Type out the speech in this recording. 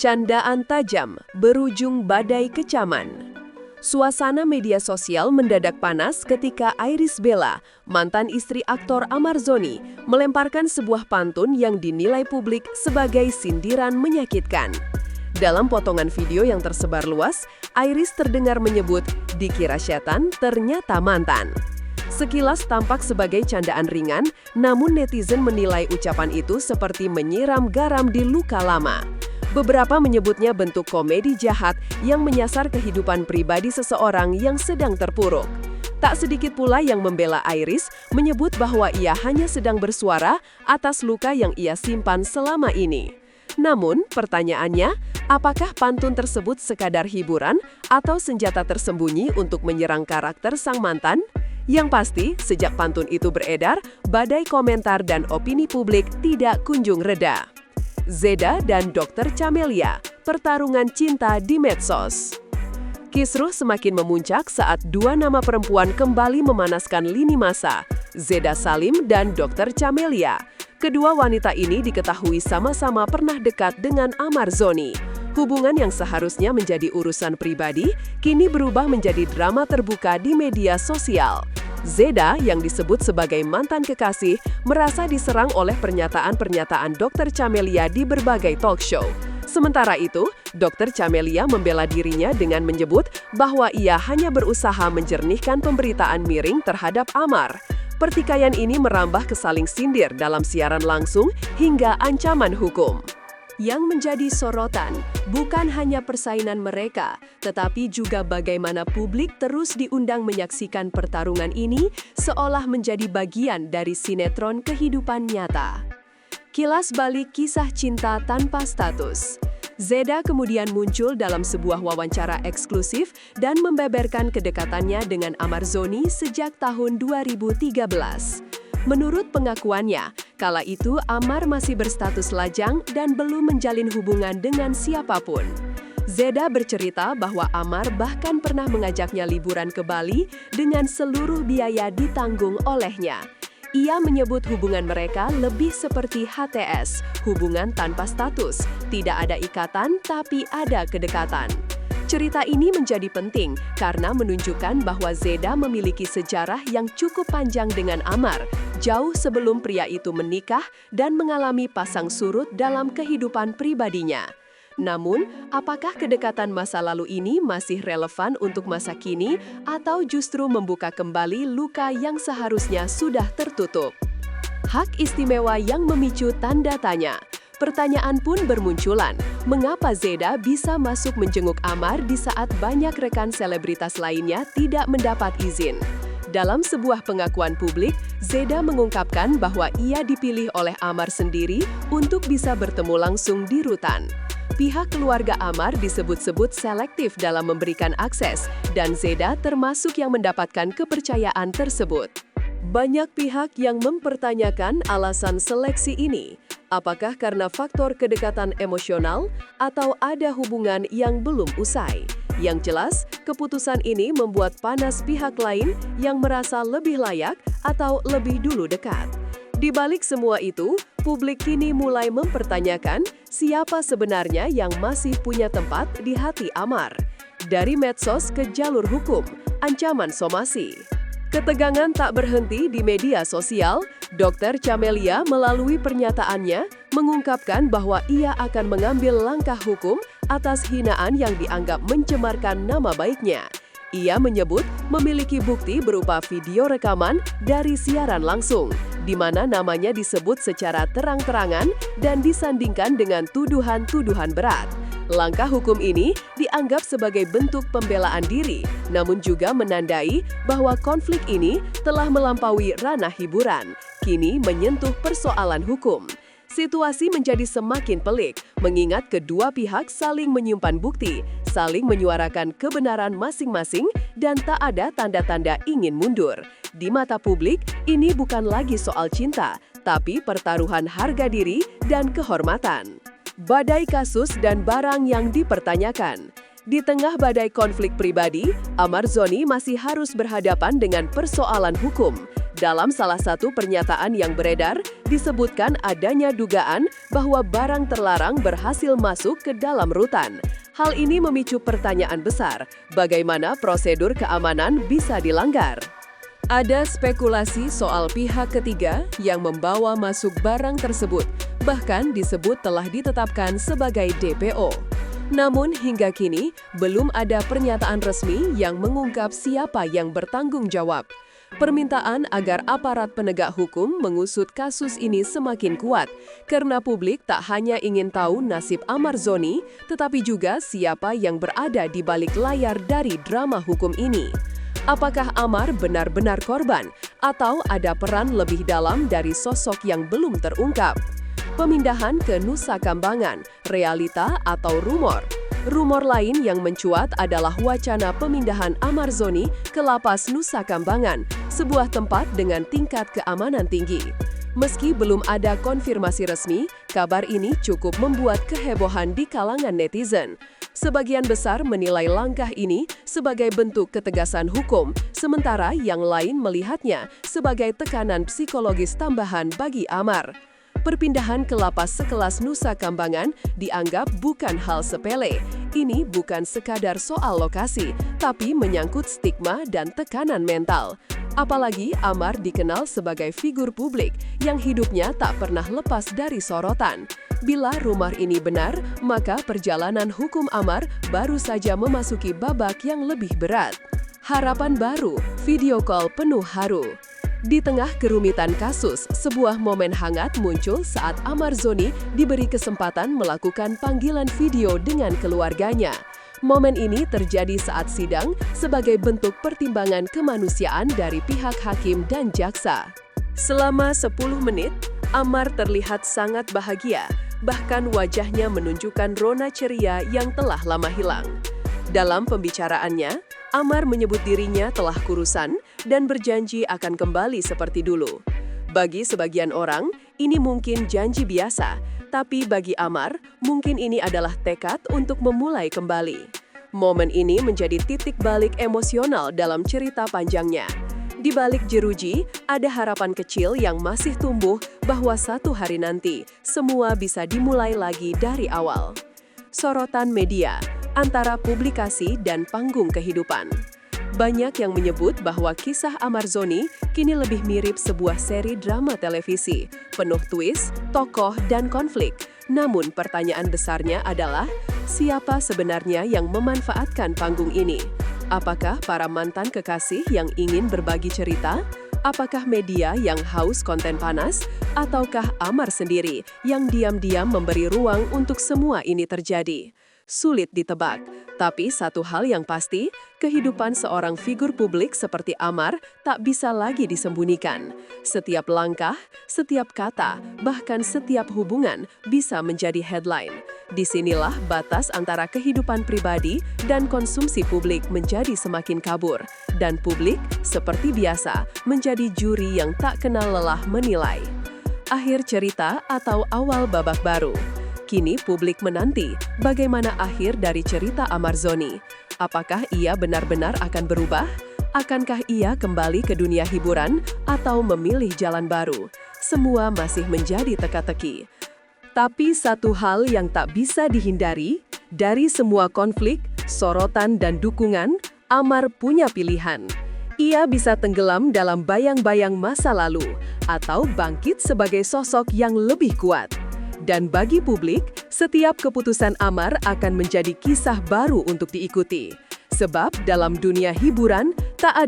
Candaan tajam berujung badai kecaman. Suasana media sosial mendadak panas ketika Iris Bella, mantan istri aktor Amar Zoni, melemparkan sebuah pantun yang dinilai publik sebagai sindiran menyakitkan. Dalam potongan video yang tersebar luas, Iris terdengar menyebut, "Dikira setan, ternyata mantan." Sekilas tampak sebagai candaan ringan, namun netizen menilai ucapan itu seperti menyiram garam di luka lama. Beberapa menyebutnya bentuk komedi jahat yang menyasar kehidupan pribadi seseorang yang sedang terpuruk. Tak sedikit pula yang membela Iris, menyebut bahwa ia hanya sedang bersuara atas luka yang ia simpan selama ini. Namun, pertanyaannya, apakah pantun tersebut sekadar hiburan atau senjata tersembunyi untuk menyerang karakter sang mantan? Yang pasti, sejak pantun itu beredar, badai komentar dan opini publik tidak kunjung reda. Zeda dan Dr. Camelia, pertarungan cinta di medsos. Kisruh semakin memuncak saat dua nama perempuan kembali memanaskan lini massa, Zeda Salim dan Dr. Camelia. Kedua wanita ini diketahui sama-sama pernah dekat dengan Amar Zoni. Hubungan yang seharusnya menjadi urusan pribadi, kini berubah menjadi drama terbuka di media sosial. Zeda, yang disebut sebagai mantan kekasih, merasa diserang oleh pernyataan-pernyataan Dr. Camelia di berbagai talk show. Sementara itu, Dr. Camelia membela dirinya dengan menyebut bahwa ia hanya berusaha menjernihkan pemberitaan miring terhadap Amar. Pertikaian ini merambah ke saling sindir dalam siaran langsung hingga ancaman hukum. Yang menjadi sorotan bukan hanya persaingan mereka, tetapi juga bagaimana publik terus diundang menyaksikan pertarungan ini seolah menjadi bagian dari sinetron kehidupan nyata. Kilas balik kisah cinta tanpa status. Zeda kemudian muncul dalam sebuah wawancara eksklusif dan membeberkan kedekatannya dengan Amar Zoni sejak tahun 2013. Menurut pengakuannya, kala itu Amar masih berstatus lajang dan belum menjalin hubungan dengan siapapun. Zeda bercerita bahwa Amar bahkan pernah mengajaknya liburan ke Bali dengan seluruh biaya ditanggung olehnya. Ia menyebut hubungan mereka lebih seperti HTS, hubungan tanpa status, tidak ada ikatan tapi ada kedekatan. Cerita ini menjadi penting karena menunjukkan bahwa Zeda memiliki sejarah yang cukup panjang dengan Amar, jauh sebelum pria itu menikah dan mengalami pasang surut dalam kehidupan pribadinya. Namun, apakah kedekatan masa lalu ini masih relevan untuk masa kini atau justru membuka kembali luka yang seharusnya sudah tertutup? Hak istimewa yang memicu tanda tanya. Pertanyaan pun bermunculan, mengapa Zeda bisa masuk menjenguk Amar di saat banyak rekan selebritas lainnya tidak mendapat izin? Dalam sebuah pengakuan publik, Zeda mengungkapkan bahwa ia dipilih oleh Amar sendiri untuk bisa bertemu langsung di rutan. Pihak keluarga Amar disebut-sebut selektif dalam memberikan akses, dan Zeda termasuk yang mendapatkan kepercayaan tersebut. Banyak pihak yang mempertanyakan alasan seleksi ini. Apakah karena faktor kedekatan emosional atau ada hubungan yang belum usai? Yang jelas, keputusan ini membuat panas pihak lain yang merasa lebih layak atau lebih dulu dekat. Di balik semua itu, publik kini mulai mempertanyakan siapa sebenarnya yang masih punya tempat di hati Amar. Dari medsos ke jalur hukum, ancaman somasi. Ketegangan tak berhenti di media sosial. Dr. Camelia melalui pernyataannya mengungkapkan bahwa ia akan mengambil langkah hukum atas hinaan yang dianggap mencemarkan nama baiknya. Ia menyebut memiliki bukti berupa video rekaman dari siaran langsung, di mana namanya disebut secara terang-terangan dan disandingkan dengan tuduhan-tuduhan berat. Langkah hukum ini dianggap sebagai bentuk pembelaan diri, namun juga menandai bahwa konflik ini telah melampaui ranah hiburan, kini menyentuh persoalan hukum. Situasi menjadi semakin pelik, mengingat kedua pihak saling menyimpan bukti, saling menyuarakan kebenaran masing-masing, dan tak ada tanda-tanda ingin mundur. Di mata publik, ini bukan lagi soal cinta, tapi pertaruhan harga diri dan kehormatan. Badai kasus dan barang yang dipertanyakan. Di tengah badai konflik pribadi, Amar Zoni masih harus berhadapan dengan persoalan hukum. Dalam salah satu pernyataan yang beredar, disebutkan adanya dugaan bahwa barang terlarang berhasil masuk ke dalam rutan. Hal ini memicu pertanyaan besar, bagaimana prosedur keamanan bisa dilanggar? Ada spekulasi soal pihak ketiga yang membawa masuk barang tersebut, bahkan disebut telah ditetapkan sebagai DPO. Namun hingga kini, belum ada pernyataan resmi yang mengungkap siapa yang bertanggung jawab. Permintaan agar aparat penegak hukum mengusut kasus ini semakin kuat, karena publik tak hanya ingin tahu nasib Amar Zoni, tetapi juga siapa yang berada di balik layar dari drama hukum ini. Apakah Amar benar-benar korban, atau ada peran lebih dalam dari sosok yang belum terungkap? Pemindahan ke Nusa Kambangan, realita atau rumor? Rumor lain yang mencuat adalah wacana pemindahan Amar Zoni ke Lapas Nusa Kambangan, sebuah tempat dengan tingkat keamanan tinggi. Meski belum ada konfirmasi resmi, kabar ini cukup membuat kehebohan di kalangan netizen. Sebagian besar menilai langkah ini sebagai bentuk ketegasan hukum, sementara yang lain melihatnya sebagai tekanan psikologis tambahan bagi Amar. Perpindahan ke lapas sekelas Nusa Kambangan dianggap bukan hal sepele. Ini bukan sekadar soal lokasi, tapi menyangkut stigma dan tekanan mental. Apalagi Amar dikenal sebagai figur publik yang hidupnya tak pernah lepas dari sorotan. Bila rumor ini benar, maka perjalanan hukum Amar baru saja memasuki babak yang lebih berat. Harapan baru, video call penuh haru. Di tengah kerumitan kasus, sebuah momen hangat muncul saat Amar Zoni diberi kesempatan melakukan panggilan video dengan keluarganya. Momen ini terjadi saat sidang sebagai bentuk pertimbangan kemanusiaan dari pihak hakim dan jaksa. Selama 10 menit, Amar terlihat sangat bahagia, bahkan wajahnya menunjukkan rona ceria yang telah lama hilang. Dalam pembicaraannya, Amar menyebut dirinya telah kurusan dan berjanji akan kembali seperti dulu. Bagi sebagian orang, ini mungkin janji biasa, tapi bagi Amar, mungkin ini adalah tekad untuk memulai kembali. Momen ini menjadi titik balik emosional dalam cerita panjangnya. Di balik jeruji, ada harapan kecil yang masih tumbuh bahwa satu hari nanti, semua bisa dimulai lagi dari awal. Sorotan media antara publikasi dan panggung kehidupan. Banyak yang menyebut bahwa kisah Amar Zoni kini lebih mirip sebuah seri drama televisi, penuh twist, tokoh, dan konflik. Namun pertanyaan besarnya adalah, siapa sebenarnya yang memanfaatkan panggung ini? Apakah para mantan kekasih yang ingin berbagi cerita? Apakah media yang haus konten panas? Ataukah Amar sendiri yang diam-diam memberi ruang untuk semua ini terjadi? Sulit ditebak, tapi satu hal yang pasti, kehidupan seorang figur publik seperti Amar tak bisa lagi disembunyikan. Setiap langkah, setiap kata, bahkan setiap hubungan bisa menjadi headline. Disinilah batas antara kehidupan pribadi dan konsumsi publik menjadi semakin kabur, dan publik, seperti biasa, menjadi juri yang tak kenal lelah menilai. Akhir cerita atau awal babak baru. Kini publik menanti bagaimana akhir dari cerita Amar Zoni. Apakah ia benar-benar akan berubah? Akankah ia kembali ke dunia hiburan atau memilih jalan baru? Semua masih menjadi teka-teki. Tapi satu hal yang tak bisa dihindari, dari semua konflik, sorotan dan dukungan, Amar punya pilihan. Ia bisa tenggelam dalam bayang-bayang masa lalu, atau bangkit sebagai sosok yang lebih kuat. Dan bagi publik, setiap keputusan Amar akan menjadi kisah baru untuk diikuti. Sebab dalam dunia hiburan, tak ada